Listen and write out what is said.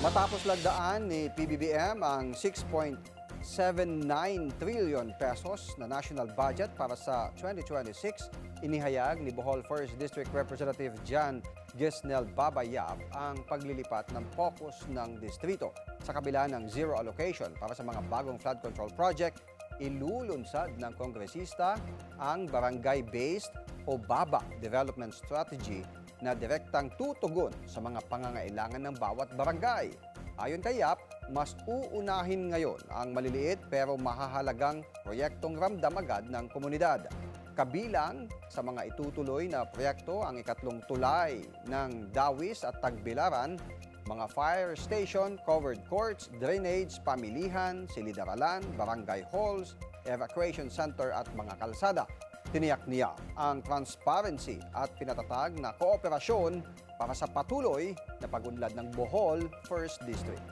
Matapos lagdaan ni PBBM ang 6.79 trillion pesos na national budget para sa 2026, inihayag ni Bohol 1st District Representative Jan Gisnel Babayap ang paglilipat ng focus ng distrito. Sa kabila ng zero allocation para sa mga bagong flood control project, ilulunsad ng kongresista ang barangay-based o BABA development strategy na direktang tutugon sa mga pangangailangan ng bawat barangay. Ayon kay Yap, mas uunahin ngayon ang maliliit pero mahahalagang proyektong ramdam agad ng komunidad. Kabilang sa mga itutuloy na proyekto ang ikatlong tulay ng Dawis at Tagbilaran, mga fire station, covered courts, drainage, pamilihan, silid-aralan, barangay halls, evacuation center at mga kalsada. Tiniyak niya ang transparency at pinatatag na kooperasyon para sa patuloy na pag-unlad ng Bohol 1st District.